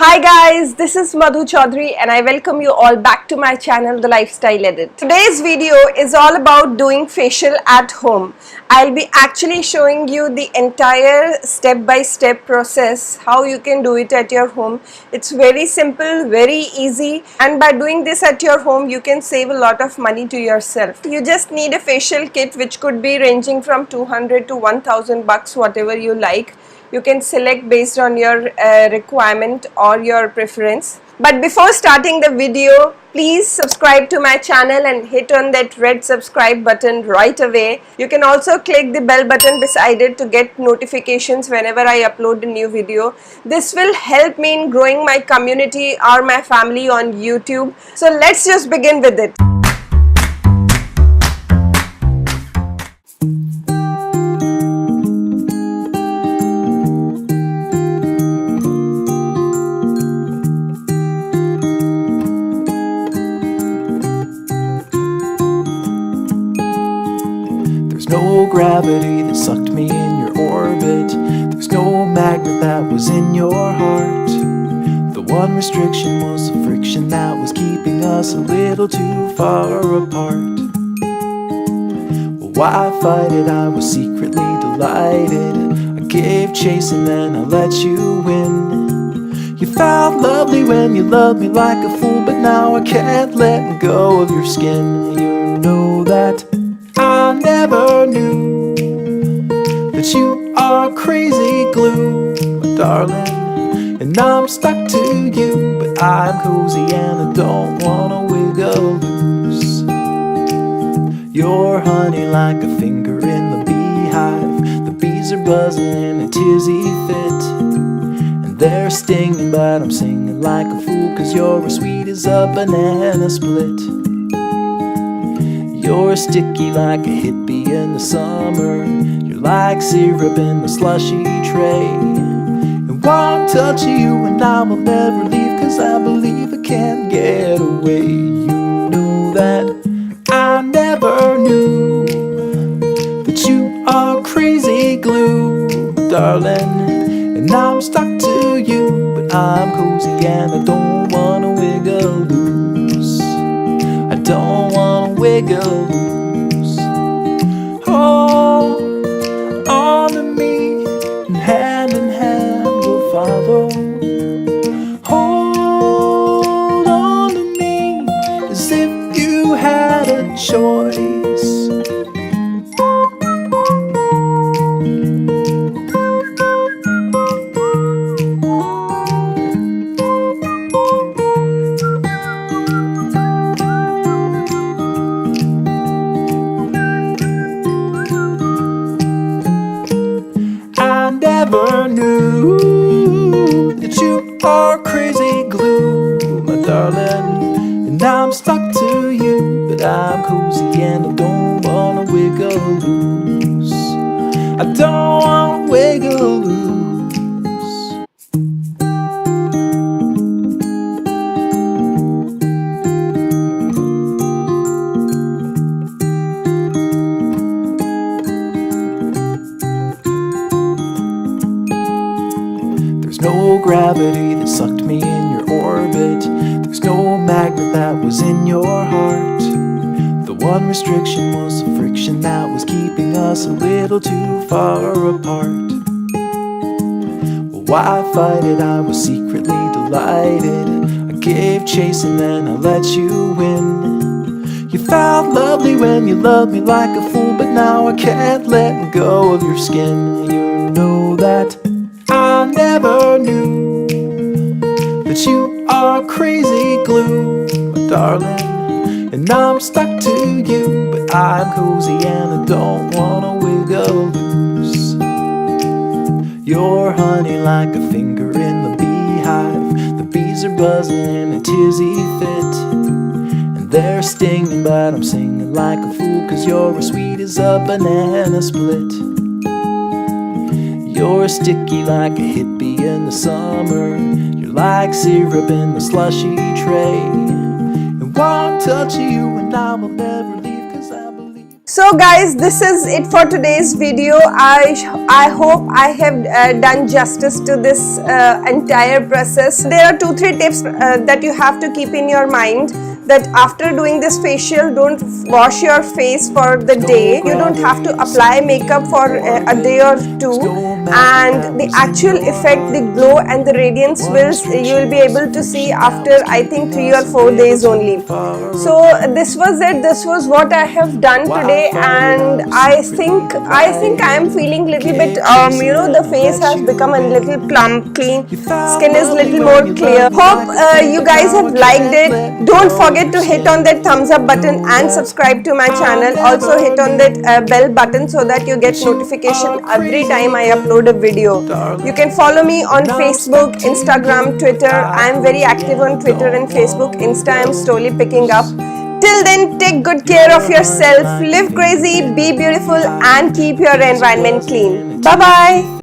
Hi guys, this is Madhu Chaudhary and I welcome you all back to my channel, The Lifestyle Edit. Today's video is all about doing facial at home. I'll be actually showing you the entire step-by-step process, how you can do it at your home. It's very simple, very easy, and by doing this at your home, you can save a lot of money to yourself. You just need a facial kit which could be ranging from 200 to 1000 bucks, whatever you like. You can select based on your requirement or your preference. But before starting the video, please subscribe to my channel and hit on that red subscribe button right away. You can also click the bell button beside it to get notifications whenever I upload a new video. This will help me in growing my community or my family on YouTube. So let's just begin with it. No gravity that sucked me in your orbit. There's no magnet that was in your heart. The one restriction was the friction that was keeping us a little too far apart. Well, why fight it? I was secretly delighted. I gave chase and then I let you win. You felt lovely when you loved me like a fool, but now I can't let go of your skin. You know that I never knew that you are crazy glue, my darling, and I'm stuck to you, but I'm cozy and I don't wanna wiggle loose. You're honey like a finger in the beehive. The bees are buzzing in a tizzy fit, and they're stinging, but I'm singing like a fool, 'cause you're as sweet as a banana split. You're sticky like a hippie in the summer. You're like syrup in the slushy tray. And one touch of you and I will never leave, 'cause I believe I can't get away. You know that I never knew that you are crazy glue, darling, and I'm stuck to you, but I'm cozy and I don't wanna wiggle loose. I don't wanna wiggle loose. Hold on to me, and hand we'll follow. Hold on to me, as if you had a choice. I never knew that you are crazy glue, my darling, and I'm stuck to you, but I'm cozy and I don't wanna wiggle loose. I don't wanna wiggle loose. There's no gravity that sucked me in your orbit. There's no magnet that was in your heart. The one restriction was the friction that was keeping us a little too far apart. Well, why fight it? I was secretly delighted. I gave chase and then I let you win. You felt lovely when you loved me like a fool, but now I can't let go of your skin. You know that I never knew that you are crazy glue, my darling, and I'm stuck to you, but I'm cozy and I don't wanna wiggle loose. You're honey like a finger in the beehive. The bees are buzzing in a tizzy fit, and they're stinging, but I'm singing like a fool, 'cause you're as sweet as a banana split. You're sticky like a hippie in the summer. You're like syrup in the slushy tray. And one touch of you and I will never leave, 'cause I believe. So guys, this is it for today's video. I hope I have done justice to this entire process. There are 2-3 tips that you have to keep in your mind, that after doing this facial, don't wash your face for the day. You don't have to apply makeup for a day or two, and the actual effect, the glow and the radiance you will be able to see after I think 3 or 4 days only. So this was it. This was what I have done today, and I think I am feeling little bit the face has become a little plump, clean, skin is little more clear. Hope you guys have liked it. Don't forget to hit on that thumbs up button and subscribe to my channel. Also hit on that bell button so that you get notification every time I upload a video. You can follow me on Facebook, Instagram, Twitter. I am very active on Twitter and Facebook. Insta I am slowly picking up. Till then, take good care of yourself, live crazy, be beautiful, and keep your environment clean. Bye bye.